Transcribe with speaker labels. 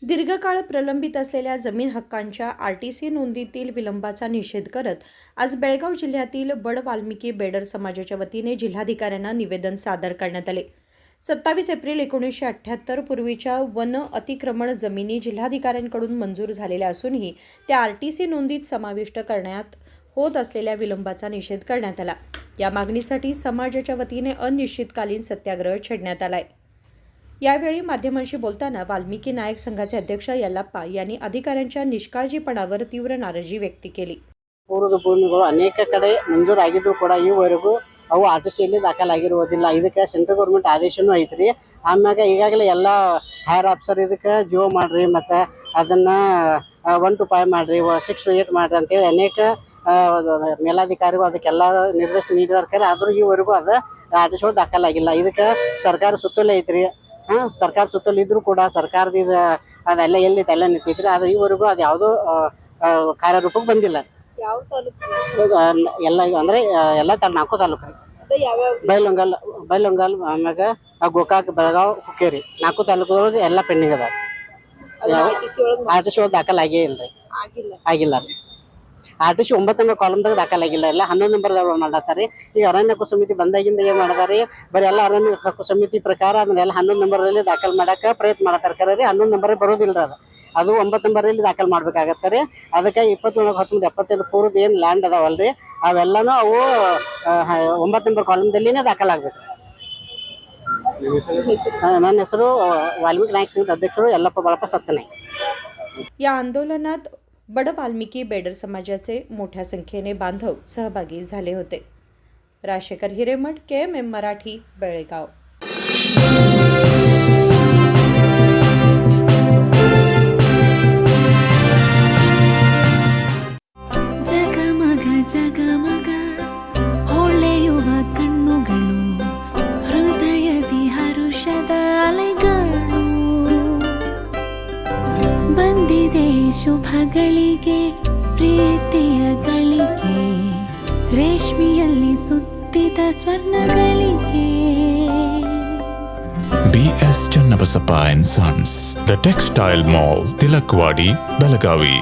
Speaker 1: दीर्घकाळ प्रलंबित असलेल्या जमीन हक्कांच्या आरटीसी नोंदीतील विलंबाचा निषेध करत आज बेळगाव जिल्ह्यातील बड वाल्मिकी बेडर समाजाच्या वतीने जिल्हाधिकाऱ्यांना निवेदन सादर करण्यात आले. 27 एप्रिल 1978 पूर्वीच्या वन अतिक्रमण जमिनी जिल्हाधिकाऱ्यांकडून मंजूर झालेल्या असूनही त्या आरटीसी नोंदीत समाविष्ट करण्यात होत असलेल्या विलंबाचा निषेध करण्यात आला. या मागणीसाठी समाजाच्या वतीने अनिश्चितकालीन सत्याग्रह छेडण्यात आलाय. यावेळी माध्यमांशी बोलताना वाल्मिकी नायक संघाचे अध्यक्ष यल्लाप्पा यांनी अधिकाऱ्यांच्या निष्काळजीपणावर तीव्र नाराजी व्यक्त केली.
Speaker 2: ಪೂರ್ವದ ಭೂಮಿಗಳು ಅನೇಕ ಕಡೆ ಮಂಜೂರಾಗಿದ್ರು ಕೂಡ ಈವರೆಗೂ ಅವು ಆರ್ಟಿಸಿಯಲ್ಲಿ ದಾಖಲಾಗಿರುವುದಿಲ್ಲ. ಇದಕ್ಕೆ ಸೆಂಟ್ರಲ್ ಗೌರ್ಮೆಂಟ್ ಆದೇಶನೂ ಐತ್ರಿ. ಆಮ್ಯಾಗ ಈಗಾಗಲೇ ಎಲ್ಲ ಹೈಯರ್ ಆಫೀಸರ್ ಇದಕ್ಕೆ ಜಿಯೋ ಮಾಡ್ರಿ ಮತ್ತು ಅದನ್ನ 1 to 5 ಮಾಡ್ರಿ 6 to 8 ಮಾಡ್ರಿ ಅಂತೇಳಿ ಅನೇಕ ಮೇಲಾಧಿಕಾರಿಗಳು ಅದಕ್ಕೆಲ್ಲ ನಿರ್ದೇಶನ ನೀಡಿದಾರೆ. ಆದರೂ ಈವರೆಗೂ ಅದು ಆರ್ಟಿಸಿ ದಾಖಲಾಗಿಲ್ಲ. ಇದಕ್ಕೆ ಸರ್ಕಾರ ಸುತ್ತೋಲೆ ಐತ್ರಿ. ಸರ್ಕಾರ ಸುತ್ತೋಲೆ ಇದ್ರೂ ಕೂಡ ಸರ್ಕಾರದ ಅದೆಲ್ಲ ಎಲ್ಲಿ ಎಲ್ಲ ನಿಂತೈತ್ರಿ. ಆದರೆ ಈವರೆಗೂ ಅದು ಯಾವುದೋ ಕಾರ್ಯರೂಪಕ್ಕೆ ಬಂದಿಲ್ಲ.
Speaker 3: ಯಾವ ತಾಲೂಕು
Speaker 2: ಎಲ್ಲ ಅಂದ್ರೆ ಎಲ್ಲ 4 ತಾಲೂಕು ರೀ. ಬೈಲೊಂಗಲ್ ಆಮ್ಯಾಗ ಗೋಕಾಕ್ ಬೆಳಗಾವ್ ಹುಕ್ಕೇರಿ 4 ತಾಲೂಕುದೊಳಗೆ ಎಲ್ಲ ಪೆಂಡಿಂಗ್ ಅದ. ಆರ್ಟಿಸಿ ದಾಖಲಾಗೇ ಇಲ್ರಿ, ಆಗಿಲ್ಲ ರೀ. ಆರ್ಟಿಸಿ 9 ನಂಬರ್ ಕಾಲಮ್ದಾಗ ದಾಖಲಾಗಿಲ್ಲ. ಎಲ್ಲ 11 ನಂಬರ್ದಾಗ ಮಾಡತ್ತಾರೆ. ಈಗ ಅರಣ್ಯ ಹಕ್ಕು ಸಮಿತಿ ಬಂದಾಗಿಂದ ಏನ್ ಮಾಡಿದಾರೆ, ಬರೀ ಎಲ್ಲ ಅರಣ್ಯ ಹಕ್ಕು ಸಮಿತಿ ಪ್ರಕಾರ ಅದನ್ನೆಲ್ಲ 11 ನಂಬರಲ್ಲಿ ದಾಖಲು ಮಾಡಕ್ಕೆ ಪ್ರಯತ್ನ ಮಾಡತ್ತಾರೆ. ಕರೆ 11 ನಂಬರ್ ಬರೋದಿಲ್ಲ. ಅದು 9 ನಂಬರಲ್ಲಿ ದಾಖಲು ಮಾಡ್ಬೇಕಾಗತ್ತಾರೆ. ಅದಕ್ಕೆ 27/1972 ಪೂರ್ವದ ಏನು ಲ್ಯಾಂಡ್ ಅದಾವಲ್ರಿ ಅವೆಲ್ಲನೂ ಅವು 9 ನಂಬರ್ ಕಾಲಮ್ದಲ್ಲಿನೇ ದಾಖಲಾಗಬೇಕು. ನನ್ನ ಹೆಸರು वाल्मिकी नायक संघ अध्यक्ष यल्लाप्पा बाळप्पा सत्तनाईक.
Speaker 1: या आंदोलनात बड वाल्मिकी बेडर समाजाचे मोठ्या संख्येने बांधव सहभागी झाले होते. राजशेखर हिरेमठ, KMM मराठी, बेळगाव.
Speaker 4: ಜಗಮಗ ಜಗಮಗ ಹೊಳೆಯುವ ಕಣ್ಣುಗಳು, ಹೃದಯದಿ ಹರುಷದ ಅಲೆಗಳು. ಬಂದಿದೆ ಶುಭಗಳಿಗೆ ಪ್ರೀತಿಯ ಗಳಿಗೆ, ರೇಷ್ಮೆಯಲ್ಲಿ ಸುತ್ತಿದ ಸ್ವರ್ಣಗಳಿಗೆ.
Speaker 5: BS Channabasappa and Sons, The Textile Mall, Tilakvadi, Belagavi.